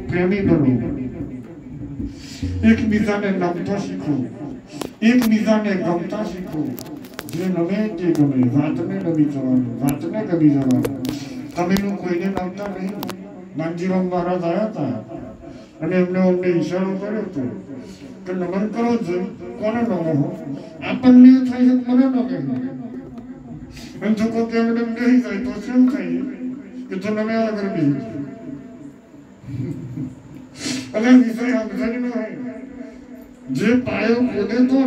પ્રેમી બનો, એકબીજાને નમતા શીખો, એકબીજાને ગમતા શીખો. જે નમે તે ગમે, વાતને નમી જવાનું, વાતને ગમી જવાનું. તમે કોઈને નમતા નહીં. નાનજીરામ મહારાજ આવ્યા હતા અને એમને અમને ઈશારો કર્યો હતો કે નમન કરો છો. કોને નમો? આપણને થાય છે મને નમે. એમ જો કોઈ એમને નહીં જાય તો શું થાય કે તો નમે આગળ નહીં. અને વિષય સમજાય ન હોય. જે પાયો ખોદે તો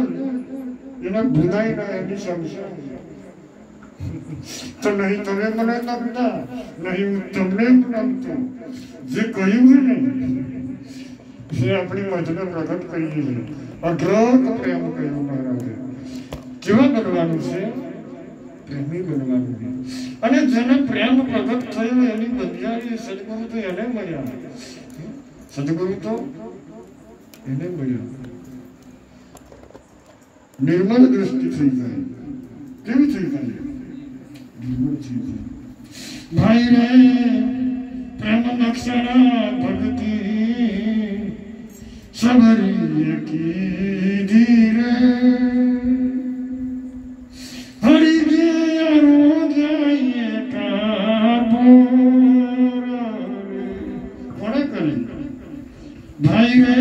એને ભૂલાય ના એની સમસ્યા. તો નહીં તમે મને નમતા, નહીં તમને નમતો. જે કહ્યું છે ને એ આપણી મધને પ્રગટ કરીએ છીએ. અઢળક પ્રેમ કહ્યું મહારાજે. કેવા બનવાનું છે? પ્રેમી બનવાનું. અને જેને પ્રેમ પ્રગટ થયો એની બંધારી સદગુરુ તો એને મળ્યા. સદગુરુ તો એને મળ્યા. નિર્મળ દ્રષ્ટિ થઈ જાય. કેવી થઈ જાય? નિર્મળ થઈ જાય. ભાઈ રે પ્રેમ નક્ષરા ભક્તિ સબરી કીધી રે હરી ગયા જાય કાપોર. કોણે કરી? ભાઈ રે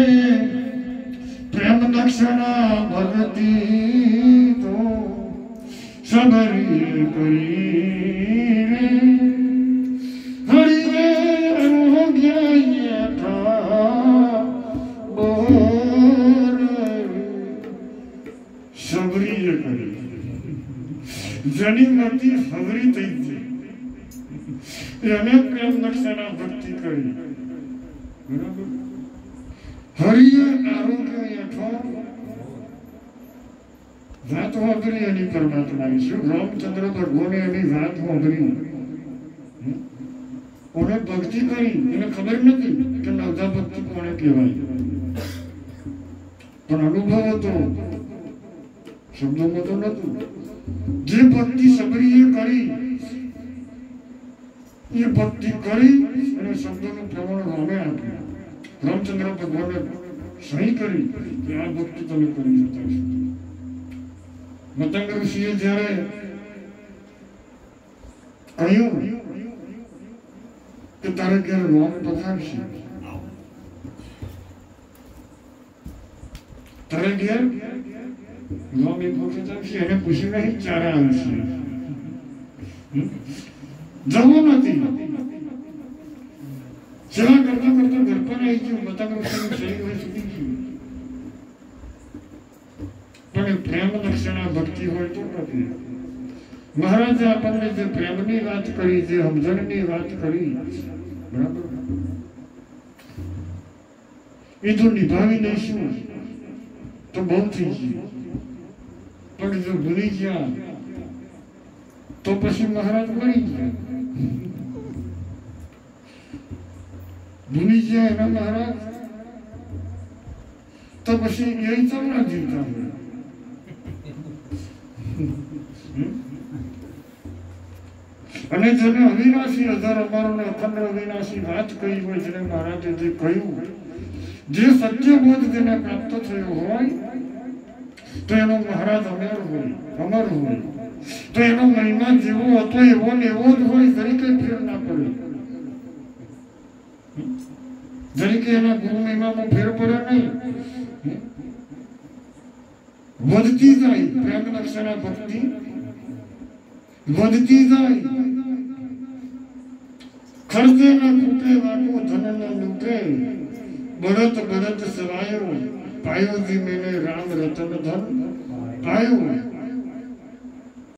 પ્રેમ નક્ષરા ભક્તિ તો સબરી કરી રે હરી સબરીએ કરી. જેની મતિ સબરી થઈ ગઈ એને પ્રેમ નક્ષરા ભક્તિ કરી. બરાબર. હરિએ આરોગ્ય યથો વાત હોદરી એની પરમાત્માની. શું રામચંદ્ર ભગવાને એની વાત હોદરી, કોને ભક્તિ કરી એને ખબર નથી કે નવધા ભક્તિ કોને કહેવાય. પણ અનુભવ હતો, શબ્દોમાં તો નતું. જે ભક્તિ સબરીએ કરી એ ભક્તિ કરી અને શબ્દોનું પ્રમાણ રામે આપ્યું. રામચંદ્ર ભગવાને સહી કરી કે આ ભક્તિ તમે કરી શકતા છો. મતંગ ઋષિએ જ્યારે કહ્યું કે તારે ઘેર રામ પધારશે, તારે ઘેર રામ એક વખત આવશે, એને પૂછ્યું નહીં ચારે આવશે. જવું નથી. સેવા કરતા કરતા ઘર પર આવી ગયું. મતંગ ઋષિનું શરીર હોય સુધી ગયું. પણ પ્રેમ લક્ષણા ભક્તિ હોય તો નથી. મહારાજે આપણને જે પ્રેમની વાત કરી, જે સમજણની વાત કરી, બરાબર, એ જો નિભાવી દઈશું તો બહુ થઈ ગયું. પણ જો ભૂલી ગયા તો પછી મહારાજ મરી ગયા. ભૂલી ગયા એના મહારાજ તો પછી એ ચમડા જીવતા હોય. અને જેને અવિનાશી હજાર અમારોને અખંડ અવિનાશી વાત કહી હોય, જેને મહારાજે જે કહ્યું, જે સત્ય બોધ જેને પ્રાપ્ત થયો હોય તો એનો મહારાજ અમર હોય, અમર હોય. તો એનો મહિમા જેવો હતો એવો ને એવો જ હોય. તરીકે ફેર ના પડે. તરીકે એના ગુરુ મહિમામાં ફેર પડે નહીં. વધતી જાય પ્રેમ લક્ષણા ભક્તિ, વધતી જાય. ખર્ચે ના ખૂટે વાટો ધન ન લૂટે, બળત બળત સવાયો, પાયો જી મેને રામ રતન ધન પાયો.